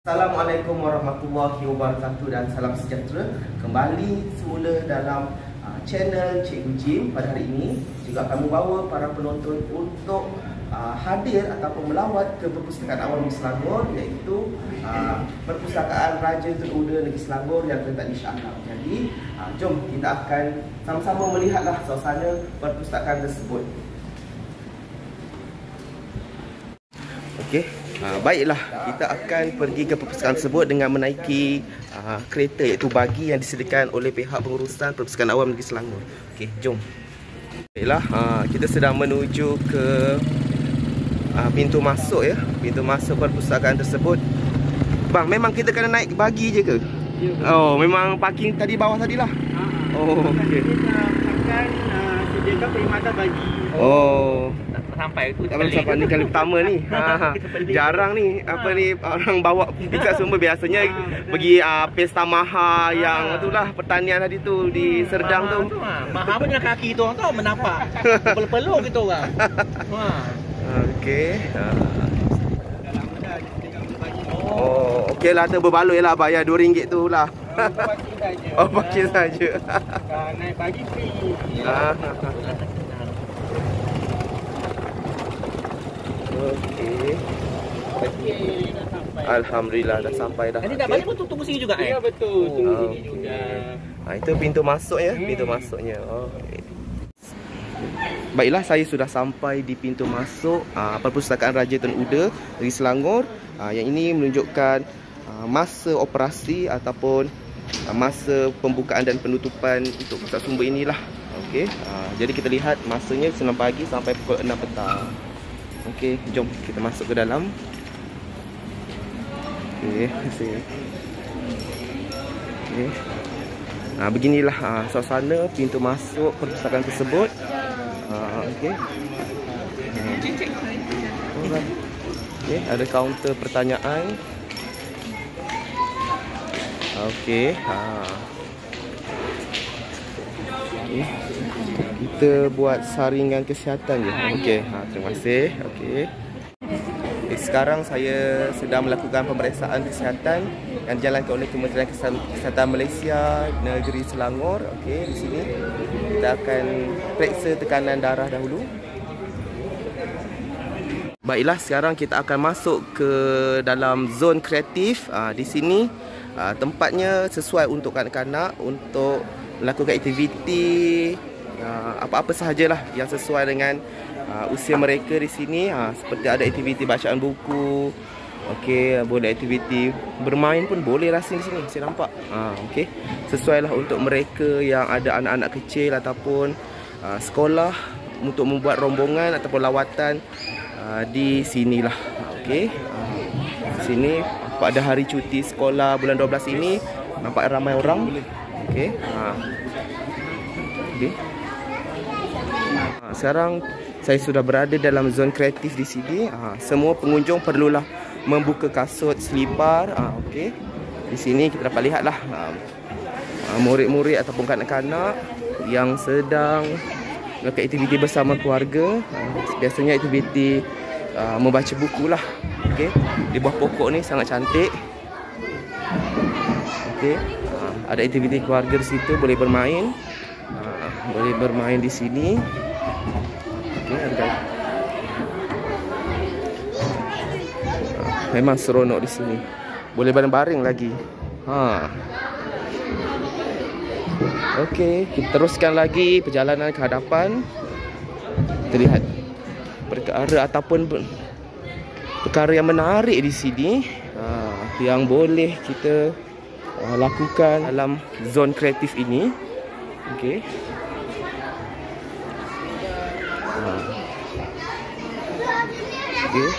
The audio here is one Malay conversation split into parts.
Assalamualaikum warahmatullahi wabarakatuh dan salam sejahtera. Kembali semula dalam channel Cikgu Jim. Pada hari ini juga akan membawa para penonton untuk hadir ataupun melawat ke Perpustakaan Awam Selangor, iaitu Perpustakaan Raja Tun Uda Negeri Selangor yang terletak di Shah Alam. Jadi jom kita akan sama-sama melihatlah suasana perpustakaan tersebut. Okey. Baiklah, kita akan pergi ke perpustakaan tersebut dengan menaiki kereta, iaitu bagi yang disediakan oleh pihak pengurusan Perpustakaan Awam Negeri Selangor. Okey, jom. Baiklah, kita sedang menuju ke pintu masuk ya, pintu masuk perpustakaan tersebut. Bang, memang kita kena naik bagi je ke? Ya, oh, memang parking tadi bawah tadilah. Oh, okey. Kita akan sediakan perkhidmatan bagi. Oh, Sampai tu tak boleh sampai ni kali pertama ni. Jarang ni ni orang bawa pikat semua, biasanya pergi pesta maha yang itulah pertanian tadi tu di Serdang tu. Maha pun dengan kaki tu orang tahu menapak. Peluk-peluk kita orang. Okey. Oh, okeylah, tu berbaloi lah, bayar RM2 tu lah. Oh, parking saja. Naik pagi free. Okey. Alhamdulillah dah sampai dah. Nanti dah balik pun tunggu sini juga Ya, betul. Tunggu sini juga. Itu pintu masuk ya, pintu masuknya. Okey. Baiklah, saya sudah sampai di pintu masuk Perpustakaan Raja Tun Uda Negeri Selangor. Yang ini menunjukkan masa operasi ataupun masa pembukaan dan penutupan untuk pusat sumber inilah. Okey. Jadi kita lihat masanya 9 pagi sampai pukul 6 petang. Okey, jom kita masuk ke dalam. Okey, okey. Beginilah suasana pintu masuk perpustakaan tersebut. Okey. Okey, ada kaunter pertanyaan. Okey. Okey. Kita buat saringan kesihatan je. Okey, terima kasih. Okey. Sekarang saya sedang melakukan pemeriksaan kesihatan yang dijalankan oleh Kementerian Kesihatan Malaysia Negeri Selangor. Okey, di sini kita akan periksa tekanan darah dahulu. Baiklah, sekarang kita akan masuk ke dalam zon kreatif. Di sini tempatnya sesuai untuk kanak-kanak untuk melakukan aktiviti apa-apa sahajalah yang sesuai dengan usia mereka di sini. Seperti ada aktiviti bacaan buku. Okey, boleh aktiviti bermain pun boleh rasa di sini. Saya nampak. Okey. Sesuailah untuk mereka yang ada anak-anak kecil ataupun sekolah untuk membuat rombongan ataupun lawatan di sinilah. Okey. Sini pada hari cuti sekolah bulan 12 ini nampak ramai orang. Okey. Okey. Sekarang saya sudah berada dalam zon kreatif di sini. Semua pengunjung perlulah membuka kasut selipar. Okey. Di sini kita dapat lihatlah murid-murid ataupun kanak-kanak yang sedang melakukan aktiviti bersama keluarga. Biasanya aktiviti membaca buku lah. Okey. Di bawah pokok ni sangat cantik. Okey. Ada aktiviti keluarga di situ, boleh bermain. Boleh bermain di sini. Memang seronok di sini. Boleh baring-baring lagi. Okey, kita teruskan lagi perjalanan ke hadapan. Kita lihat perkara ataupun perkara yang menarik di sini yang boleh kita lakukan dalam zon kreatif ini. Okey. Okay.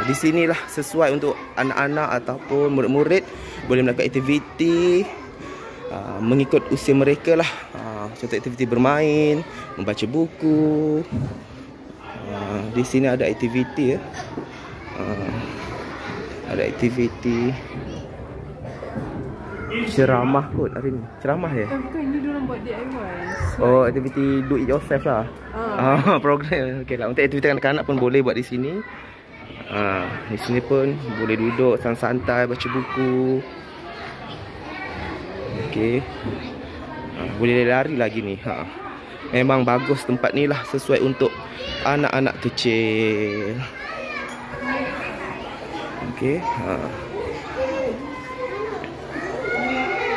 Di sinilah sesuai untuk anak-anak ataupun murid-murid boleh melakukan aktiviti mengikut usia mereka lah. Contoh aktiviti bermain, membaca buku. Di sini ada aktiviti ya. Ada aktiviti ceramah kot hari ni. Ceramah ya? Bukan, ni diorang buat DIY. Oh, aktiviti do it yourself lah. Program. Okey lah, untuk aktiviti anak-anak pun boleh buat di sini. Di sini pun boleh duduk santai-santai baca buku. Okey. Boleh lari lagi ni. Memang bagus tempat ni lah, sesuai untuk anak-anak kecil. Okey.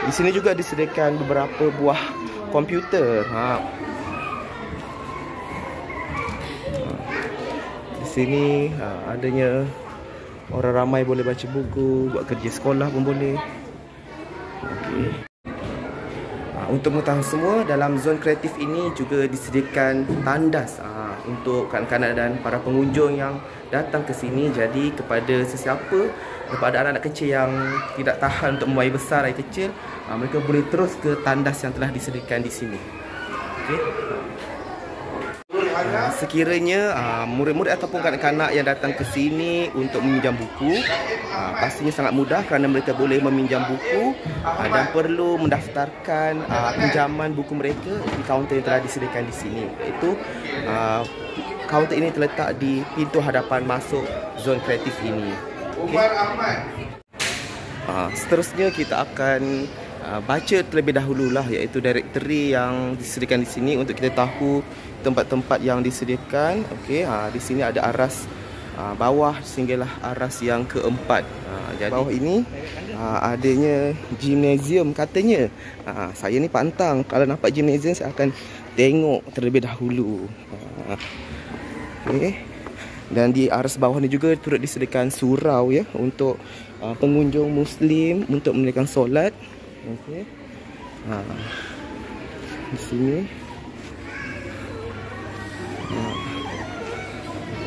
Di sini juga disediakan beberapa buah komputer. Di sini adanya orang ramai boleh baca buku, buat kerja sekolah pun boleh. Okey. Untuk mengetahui semua, dalam zon kreatif ini juga disediakan tandas untuk kanak-kanak dan para pengunjung yang datang ke sini. Jadi kepada sesiapa, kepada anak-anak kecil yang tidak tahan untuk membuang air besar, air kecil, mereka boleh terus ke tandas yang telah disediakan di sini. Okey. Sekiranya murid-murid ataupun kanak-kanak yang datang ke sini untuk meminjam buku, pastinya sangat mudah kerana mereka boleh meminjam buku dan perlu mendaftarkan pinjaman buku mereka di kaunter yang telah disediakan di sini. Iaitu kaunter ini terletak di pintu hadapan masuk zon kreatif ini. Okay. Seterusnya kita akan baca terlebih dahululah, iaitu directory yang disediakan di sini untuk kita tahu tempat-tempat yang disediakan. Okey, di sini ada aras bawah sehinggalah aras yang keempat. Jadi bawah ini adanya gimnasium katanya. Saya ni pantang, kalau nampak gimnasium saya akan tengok terlebih dahulu. Okey. Dan di aras bawah ni juga turut disediakan surau ya untuk pengunjung Muslim untuk menunaikan solat. Okey. Di sini.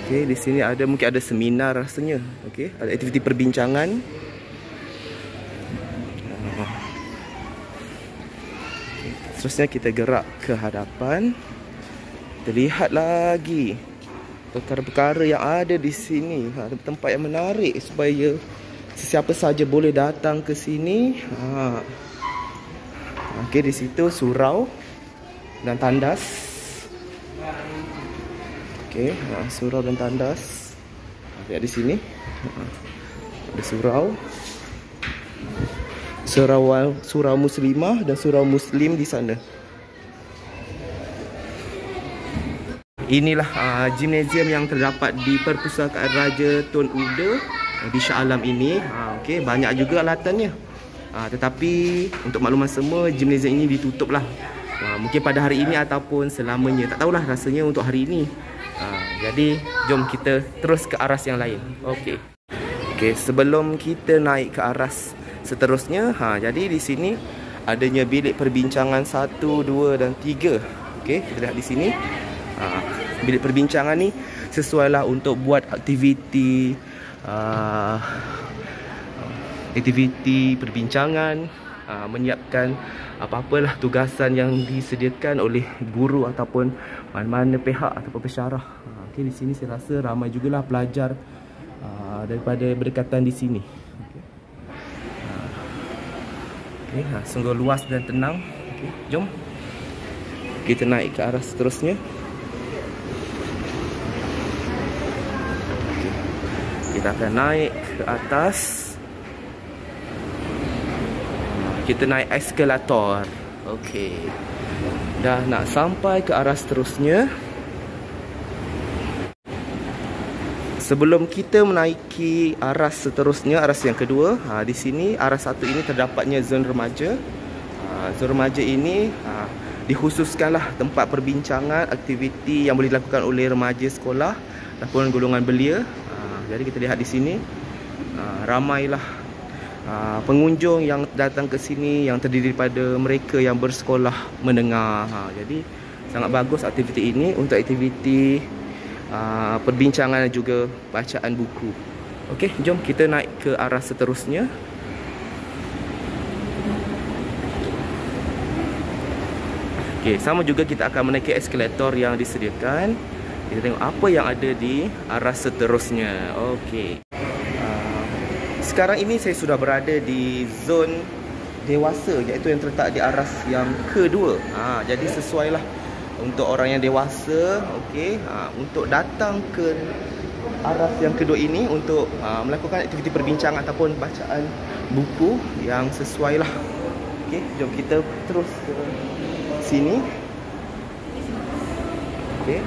Okey, di sini ada mungkin ada seminar rasanya. Okey, ada aktiviti perbincangan. Seterusnya kita gerak ke hadapan. Kita lihat lagi perkara-perkara yang ada di sini. Tempat yang menarik supaya sesiapa saja boleh datang ke sini. Okey, di situ surau dan tandas. Okey, surau dan tandas. Lihat di sini. Ada surau. Surau Muslimah dan surau Muslim di sana. Inilah gimnasium yang terdapat di Perpustakaan Raja Tun Uda di Shah Alam ini. Okey, banyak juga alatannya. Tetapi untuk makluman semua, gimnasium ini ditutup lah. Mungkin pada hari ini ataupun selamanya. Tak tahulah rasanya untuk hari ini. Jadi jom kita terus ke aras yang lain. Okey. Okey, sebelum kita naik ke aras seterusnya, jadi di sini adanya bilik perbincangan 1, 2 dan 3. Okey, kita lihat di sini. Bilik perbincangan ni sesuailah untuk buat aktiviti perbincangan, menyiapkan apa-apalah tugasan yang disediakan oleh guru ataupun mana-mana pihak ataupun pesyarah. Okey, di sini saya rasa ramai jugalah pelajar daripada berdekatan di sini. Okey, sungguh luas dan tenang. Okey, jom kita naik ke arah seterusnya. Okey, kita akan naik ke atas. Kita naik eskalator. Okey, dah nak sampai ke arah seterusnya. Sebelum kita menaiki aras seterusnya, aras yang kedua, di sini aras 1 ini terdapatnya zon remaja. Zon remaja ini dikhususkanlah tempat perbincangan, aktiviti yang boleh dilakukan oleh remaja sekolah ataupun golongan belia. Jadi kita lihat di sini ramailah pengunjung yang datang ke sini yang terdiri daripada mereka yang bersekolah menengah. Jadi sangat bagus aktiviti ini untuk aktiviti perbincangan dan juga bacaan buku. Okey, jom kita naik ke arah seterusnya. Okey, sama juga kita akan menaiki eskalator yang disediakan. Kita tengok apa yang ada di arah seterusnya. Okey. Sekarang ini saya sudah berada di zon dewasa, iaitu yang terletak di aras yang kedua. Jadi sesuailah untuk orang yang dewasa. Okey, untuk datang ke aras yang kedua ini untuk melakukan aktiviti perbincangan ataupun bacaan buku yang sesuai lah. Okey, jom kita terus ke sini. Okey.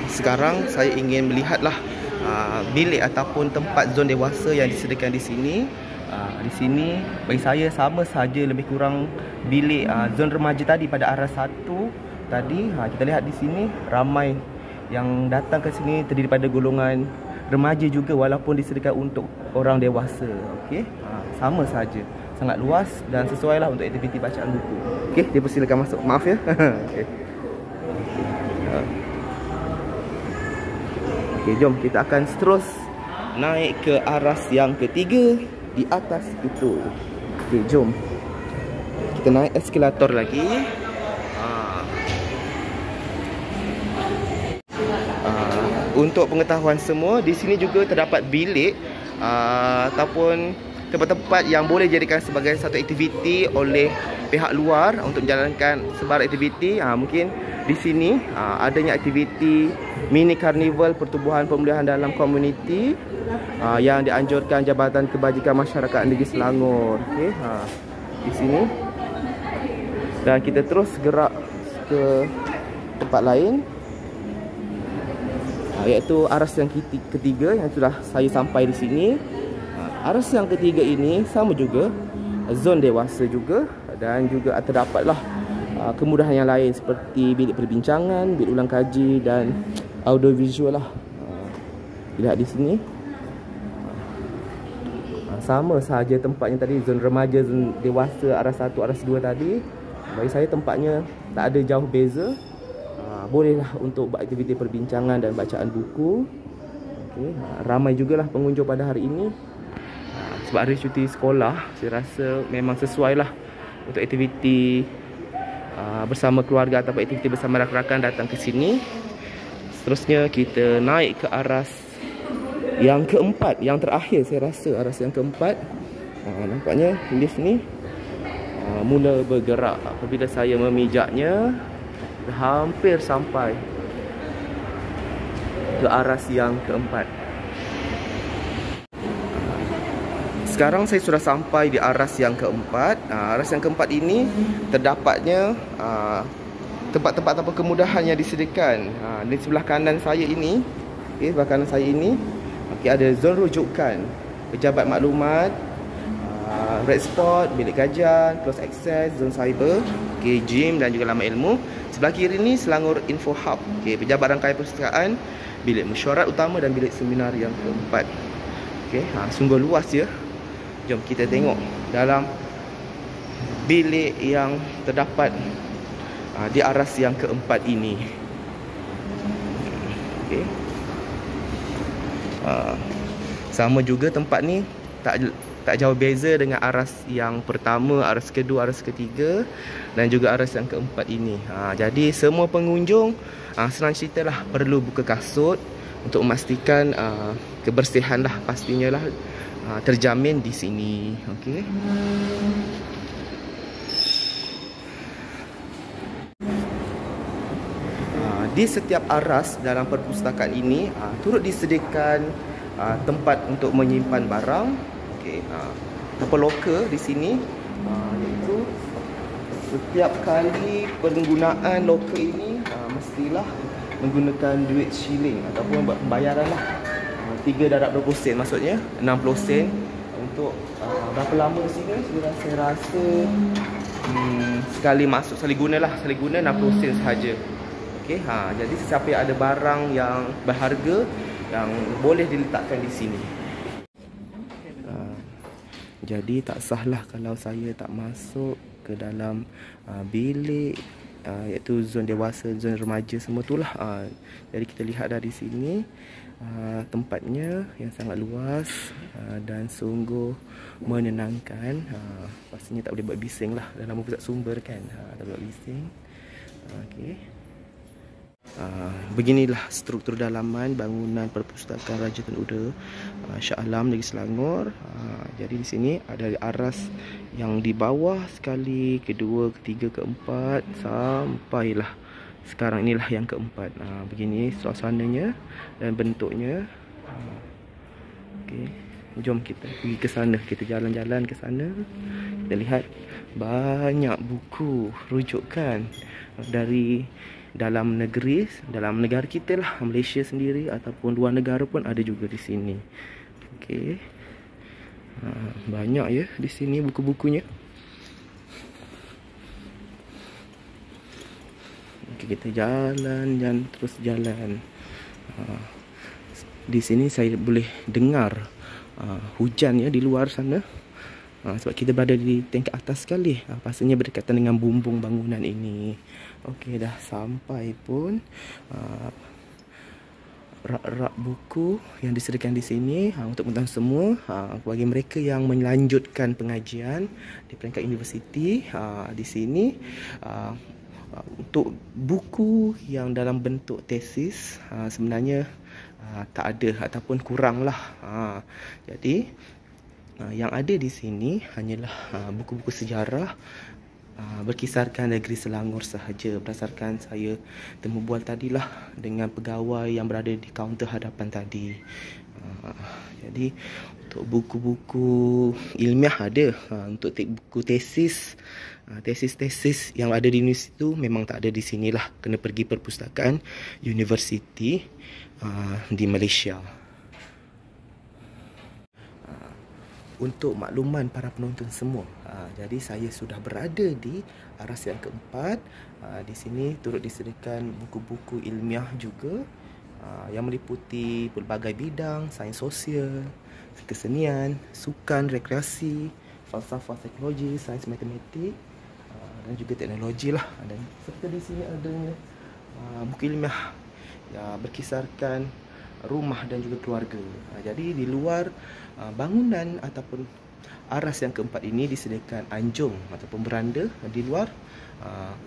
Sekarang saya ingin melihatlah bilik ataupun tempat zon dewasa yang disediakan di sini. Di sini bagi saya sama saja lebih kurang bilik zon remaja tadi pada aras 1 tadi. Kita lihat di sini ramai yang datang ke sini terdiri pada golongan remaja juga walaupun disediakan untuk orang dewasa. Okey, sama saja, sangat luas dan sesuai lah untuk aktiviti bacaan buku. Okey, dipersilakan masuk. Maaf ya. Okey. Okey, jom kita akan terus naik ke aras yang ketiga di atas itu. Okey, jom. Kita naik eskalator lagi. Untuk pengetahuan semua, di sini juga terdapat bilik ataupun tempat-tempat yang boleh dijadikan sebagai satu aktiviti oleh pihak luar untuk menjalankan sebarang aktiviti. Mungkin di sini adanya aktiviti mini karnival pertubuhan pemulihan dalam komuniti yang dianjurkan Jabatan Kebajikan Masyarakat Negeri Selangor. Okey, di sini. Dan kita terus gerak ke tempat lain, iaitu aras yang ketiga yang sudah saya sampai di sini. Aras yang ketiga ini sama juga zon dewasa juga, dan juga terdapatlah kemudahan yang lain seperti bilik perbincangan, bilik ulang kaji dan audiovisual lah. Lihat di sini. Sama saja tempatnya tadi, zon remaja, zon dewasa, aras 1, aras 2 tadi. Bagi saya tempatnya tak ada jauh beza. Bolehlah untuk buat aktiviti perbincangan dan bacaan buku. Okey, ramai jugalah pengunjung pada hari ini. Sebab hari cuti sekolah, saya rasa memang sesuai lah untuk aktiviti bersama keluarga atau aktiviti bersama rakan-rakan datang ke sini. Seterusnya kita naik ke aras yang keempat, yang terakhir saya rasa, aras yang keempat. Nampaknya lift ni mula bergerak. Apabila saya memijaknya, hampir sampai ke aras yang keempat. Sekarang saya sudah sampai di aras yang keempat. Aras yang keempat ini terdapatnya tempat-tempat atau kemudahan yang disediakan. Di sebelah kanan saya ini, sebelah kanan saya ini, ada zon rujukan, pejabat maklumat, red spot, bilik kajian, close access, zon cyber, gym dan juga laman ilmu. Sebelah kiri ni Selangor Info Hub, pejabat rangkaian perpustakaan, bilik mesyuarat utama dan bilik seminar yang keempat. Sungguh luas ya. Jom kita tengok dalam bilik yang terdapat di aras yang keempat ini. Sama juga tempat ni tak jauh beza dengan aras yang pertama, aras kedua, aras ketiga dan juga aras yang keempat ini. Jadi semua pengunjung senang ceritalah perlu buka kasut untuk memastikan kebersihan lah, pastinya lah terjamin di sini. Okey. Di setiap aras dalam perpustakaan ini turut disediakan tempat untuk menyimpan barang. Tempat loker di sini, iaitu setiap kali penggunaan loker ini mestilah menggunakan duit shilling ataupun buat pembayaran lah. 3 darab 20 sen, maksudnya 60 sen. Untuk berapa lama di sini, saya rasa sekali masuk, sekali guna 60 sen sahaja. Okey, jadi sesiapa yang ada barang yang berharga yang boleh diletakkan di sini. Jadi tak sahlah kalau saya tak masuk ke dalam bilik, iaitu zon dewasa, zon remaja, semua itulah. Jadi kita lihat dari sini tempatnya yang sangat luas dan sungguh menenangkan. Pastinya tak boleh buat bising lah dalam pusat sumber kan. Tak boleh buat bising. Okey. Beginilah struktur dalaman bangunan perpustakaan Raja Tun Uda Shah Alam Negeri Selangor. Jadi di sini ada aras yang di bawah sekali, kedua, ketiga, keempat, sampailah sekarang inilah yang keempat. Begini suasananya dan bentuknya. Okey, jom kita pergi ke sana. Kita jalan-jalan ke sana. Kita lihat banyak buku rujukan dari dalam negeri, dalam negara kita lah, Malaysia sendiri ataupun luar negara pun ada juga di sini. Okey. Banyak ya di sini buku-bukunya. Okay, kita jalan dan terus jalan. Di sini saya boleh dengar hujan ya di luar sana. Sebab kita berada di tingkat atas sekali. Pastinya berdekatan dengan bumbung bangunan ini. Okey, dah sampai pun. Rak-rak buku yang disediakan di sini untuk teman-teman semua, bagi mereka yang melanjutkan pengajian di peringkat universiti. Di sini untuk buku yang dalam bentuk tesis sebenarnya tak ada ataupun kurang lah. Jadi yang ada di sini hanyalah buku-buku sejarah berkisarkan negeri Selangor sahaja, berdasarkan saya temu bual tadilah dengan pegawai yang berada di kaunter hadapan tadi. Jadi untuk buku-buku ilmiah ada, untuk buku tesis, tesis yang ada di universiti itu memang tak ada di sinilah, kena pergi perpustakaan universiti di Malaysia. Untuk makluman para penonton semua, jadi saya sudah berada di aras yang keempat. Di sini turut disediakan buku-buku ilmiah juga, yang meliputi pelbagai bidang, sains sosial, kesenian, sukan, rekreasi, falsafah, teknologi, sains matematik dan juga teknologi lah. Dan serta di sini adanya buku ilmiah yang berkisarkan rumah dan juga keluarga. Jadi di luar bangunan ataupun aras yang keempat ini disediakan anjung ataupun beranda di luar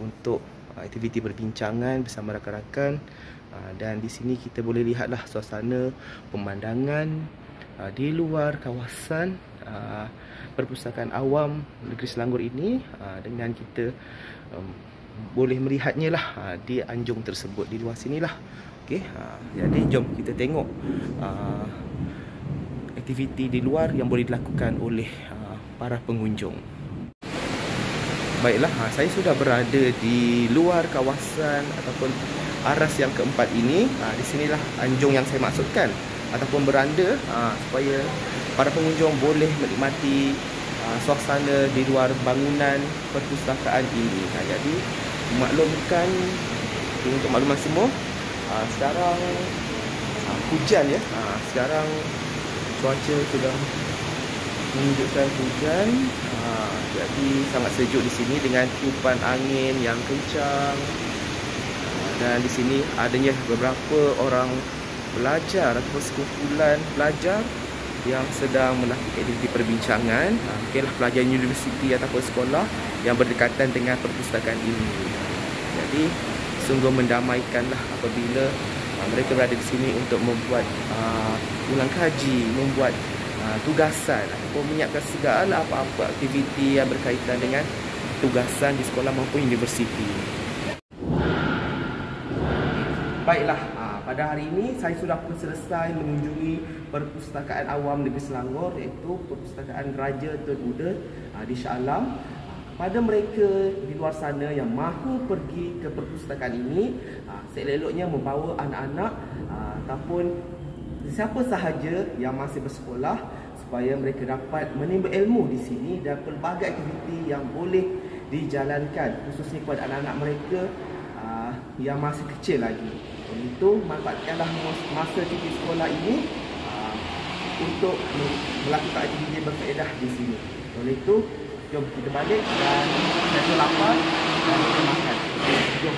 untuk aktiviti perbincangan bersama rakan-rakan. Dan di sini kita boleh lihatlah suasana pemandangan di luar kawasan perpustakaan awam negeri Selangor ini, dengan kita boleh melihatnya lah di anjung tersebut di luar sinilah. Okey, jadi jom kita tengok aktiviti di luar yang boleh dilakukan oleh para pengunjung. Baiklah, saya sudah berada di luar kawasan ataupun aras yang keempat ini. Di sinilah anjung yang saya maksudkan ataupun beranda, supaya para pengunjung boleh menikmati suasana di luar bangunan perpustakaan ini. Jadi maklumkan, untuk makluman semua, sekarang hujan ya. Sekarang cuaca sudah menunjukkan hujan. Jadi sangat sejuk di sini dengan tiupan angin yang kencang. Dan di sini adanya beberapa orang pelajar atau sekumpulan pelajar yang sedang melakukan aktiviti perbincangan. Mungkinlah pelajar universiti ataupun sekolah yang berdekatan dengan perpustakaan ini. Jadi sungguh mendamaikanlah apabila mereka berada di sini untuk membuat ulang kaji, membuat tugasan ataupun menyiapkan segala apa-apa aktiviti yang berkaitan dengan tugasan di sekolah maupun universiti. Baiklah, pada hari ini saya sudah pun selesai mengunjungi perpustakaan awam negeri Selangor, iaitu Perpustakaan Raja Tun Uda di Shah Alam. Pada mereka di luar sana yang mahu pergi ke perpustakaan ini, seelok-eloknya membawa anak-anak ataupun siapa sahaja yang masih bersekolah, supaya mereka dapat menimba ilmu di sini dan pelbagai aktiviti yang boleh dijalankan, khususnya kepada anak-anak mereka yang masih kecil lagi. Oleh itu, manfaatkanlah masa cuti sekolah ini untuk melakukan aktiviti berfaedah di sini. Oleh itu, jom kita balik dan saya lapar dan kita makan. Jom.